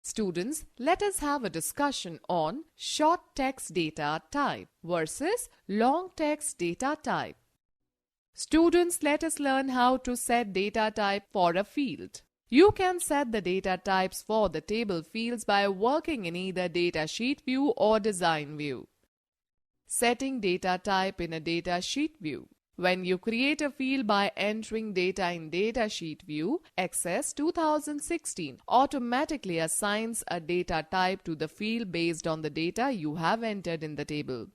Students, let us have a discussion on short text data type versus long text data type. Students, let us learn how to set data type for a field. You can set the data types for the table fields by working in either datasheet view or design view. Setting data type in a datasheet view. When you create a field by entering data in datasheet view, Access 2016 automatically assigns a data type to the field based on the data you have entered in the table.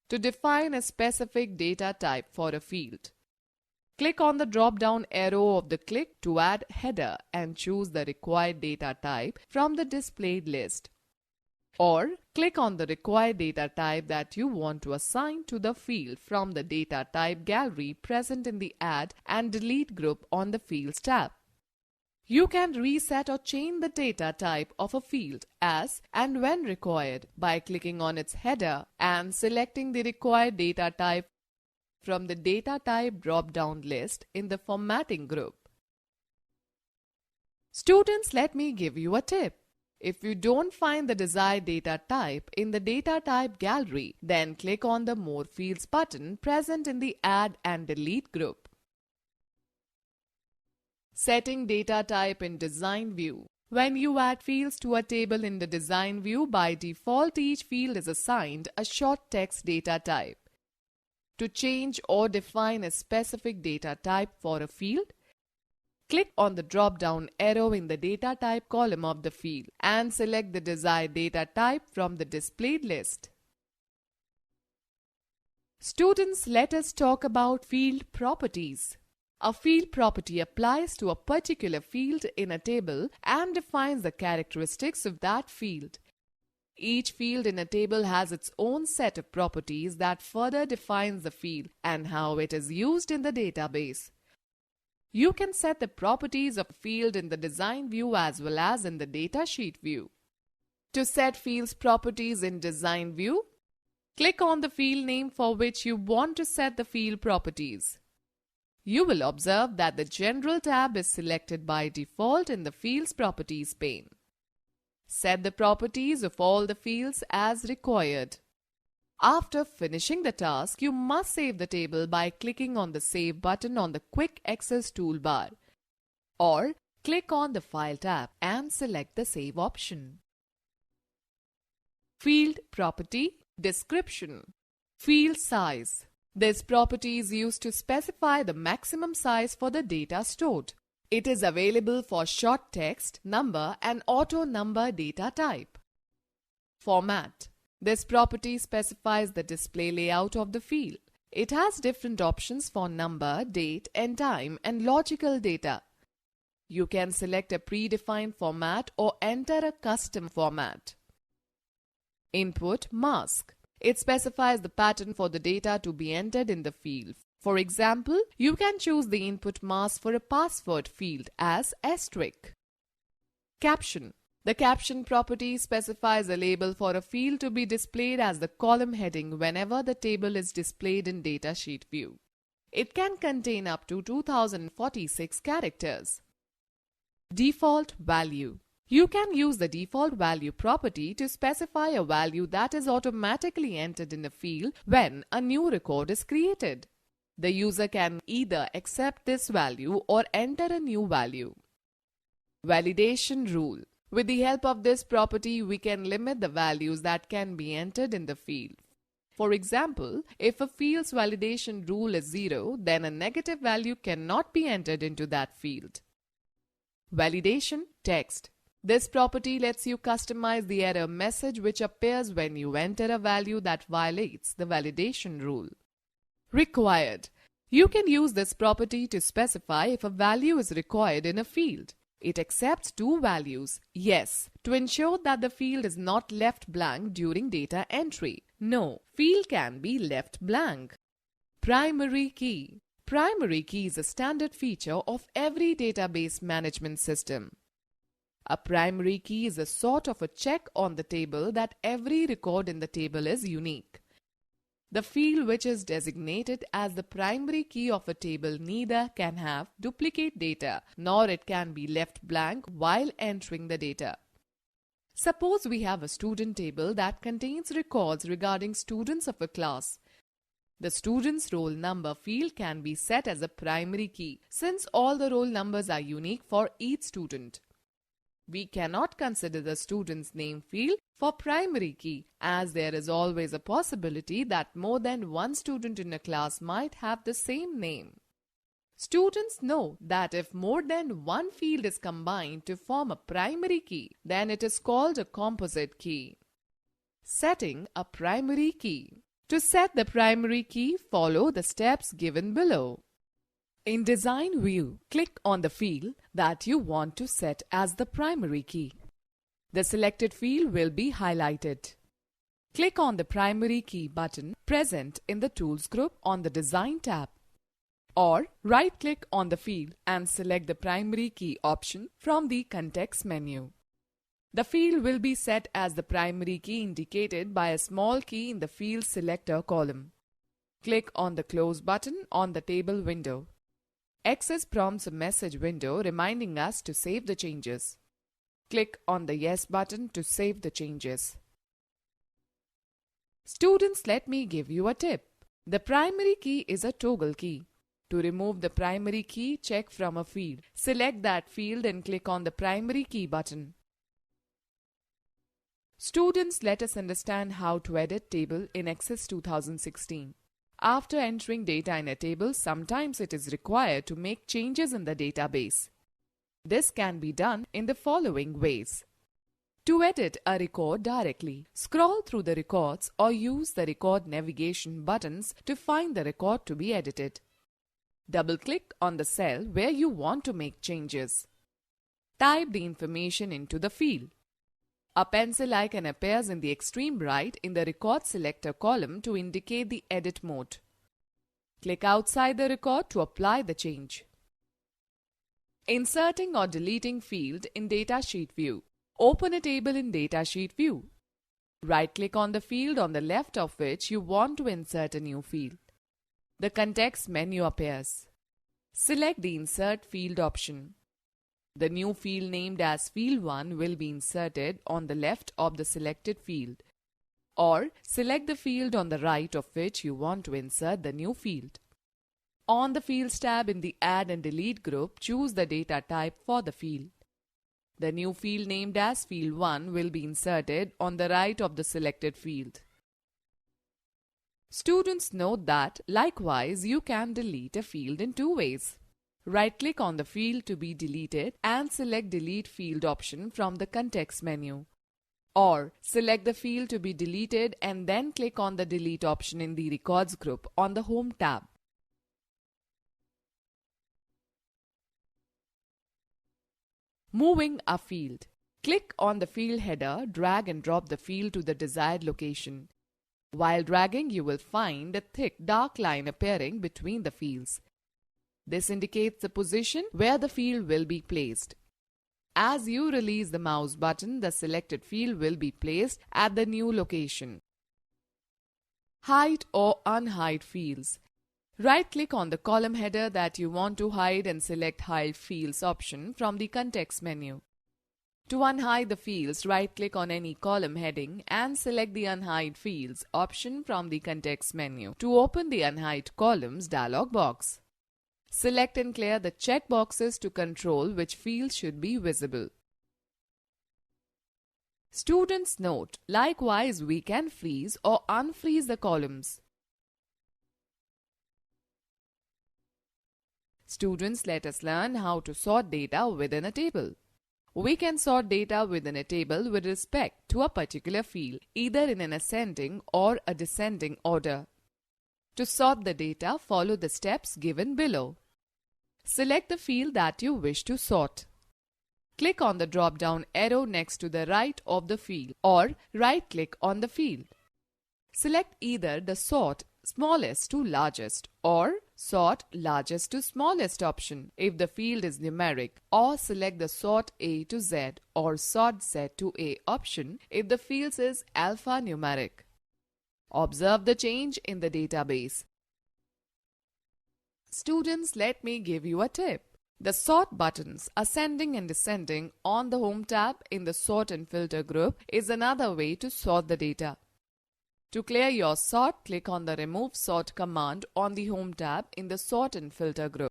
To define a specific data type for a field, click on the drop-down arrow of the click to add header and choose the required data type from the displayed list. Or click on the required data type that you want to assign to the field from the data type gallery present in the Add and Delete group on the Fields tab. You can reset or change the data type of a field as and when required by clicking on its header and selecting the required data type from the data type drop-down list in the formatting group. Students, let me give you a tip. If you don't find the desired data type in the data type gallery, then click on the More Fields button present in the Add and Delete group. Setting data type in design view. When you add fields to a table in the design view, by default each field is assigned a short text data type. To change or define a specific data type for a field, click on the drop-down arrow in the data type column of the field and select the desired data type from the displayed list. Students, let us talk about field properties. A field property applies to a particular field in a table and defines the characteristics of that field. Each field in a table has its own set of properties that further defines the field and how it is used in the database. You can set the properties of a field in the design view as well as in the datasheet view. To set fields properties in design view, click on the field name for which you want to set the field properties. You will observe that the General tab is selected by default in the Fields Properties pane. Set the properties of all the fields as required. After finishing the task, you must save the table by clicking on the Save button on the Quick Access toolbar, or click on the File tab and select the Save option. Field Property Description. Field Size. This property is used to specify the maximum size for the data stored. It is available for short text, number and auto number data type. Format. This property specifies the display layout of the field. It has different options for number, date, and time, and logical data. You can select a predefined format or enter a custom format. Input mask. It specifies the pattern for the data to be entered in the field. For example, you can choose the input mask for a password field as *. Caption. The caption property specifies a label for a field to be displayed as the column heading whenever the table is displayed in datasheet view. It can contain up to 2046 characters. Default value. You can use the default value property to specify a value that is automatically entered in a field when a new record is created. The user can either accept this value or enter a new value. Validation rule. With the help of this property, we can limit the values that can be entered in the field. For example, if a field's validation rule is 0, then a negative value cannot be entered into that field. Validation text. This property lets you customize the error message which appears when you enter a value that violates the validation rule. Required. You can use this property to specify if a value is required in a field. It accepts two values, yes, to ensure that the field is not left blank during data entry. No, field can be left blank. Primary key. Primary key is a standard feature of every database management system. A primary key is a sort of a check on the table that every record in the table is unique. The field which is designated as the primary key of a table neither can have duplicate data nor it can be left blank while entering the data. Suppose we have a student table that contains records regarding students of a class. The student's roll number field can be set as a primary key since all the roll numbers are unique for each student. We cannot consider the student's name field for primary key as there is always a possibility that more than one student in a class might have the same name. Students know that if more than one field is combined to form a primary key, then it is called a composite key. Setting a primary key. To set the primary key, follow the steps given below. In Design View, click on the field that you want to set as the primary key. The selected field will be highlighted. Click on the Primary Key button present in the Tools group on the Design tab. Or right-click on the field and select the Primary Key option from the Context menu. The field will be set as the primary key indicated by a small key in the Field Selector column. Click on the Close button on the table window. Access prompts a message window reminding us to save the changes. Click on the Yes button to save the changes. Students, let me give you a tip. The primary key is a toggle key. To remove the primary key, check from a field. Select that field and click on the Primary Key button. Students, let us understand how to edit table in Access 2016. After entering data in a table, sometimes it is required to make changes in the database. This can be done in the following ways. To edit a record directly, scroll through the records or use the record navigation buttons to find the record to be edited. Double-click on the cell where you want to make changes. Type the information into the field. A pencil icon appears in the extreme right in the Record Selector column to indicate the edit mode. Click outside the record to apply the change. Inserting or deleting field in Datasheet view. Open a table in Datasheet view. Right-click on the field on the left of which you want to insert a new field. The Context menu appears. Select the Insert Field option. The new field named as Field 1 will be inserted on the left of the selected field. Or select the field on the right of which you want to insert the new field. On the Fields tab in the Add and Delete group, choose the data type for the field. The new field named as Field 1 will be inserted on the right of the selected field. Students note that, likewise, you can delete a field in two ways. Right-click on the field to be deleted and select Delete Field option from the Context menu. Or select the field to be deleted and then click on the Delete option in the Records group on the Home tab. Moving a field. Click on the field header, drag and drop the field to the desired location. While dragging, you will find a thick dark line appearing between the fields. This indicates the position where the field will be placed. As you release the mouse button, the selected field will be placed at the new location. Hide or unhide fields. Right-click on the column header that you want to hide and select Hide Fields option from the Context menu. To unhide the fields, right-click on any column heading and select the Unhide Fields option from the Context menu to open the Unhide Columns dialog box. Select and clear the check boxes to control which fields should be visible. Students note, likewise we can freeze or unfreeze the columns. Students, let us learn how to sort data within a table. We can sort data within a table with respect to a particular field, either in an ascending or a descending order. To sort the data, follow the steps given below. Select the field that you wish to sort. Click on the drop-down arrow next to the right of the field or right-click on the field. Select either the Sort Smallest to Largest or Sort Largest to Smallest option if the field is numeric, or select the Sort A to Z or Sort Z to A option if the field is alphanumeric. Observe the change in the database. Students, let me give you a tip. The sort buttons ascending and descending on the Home tab in the Sort and Filter group is another way to sort the data. To clear your sort, click on the Remove Sort command on the Home tab in the Sort and Filter group.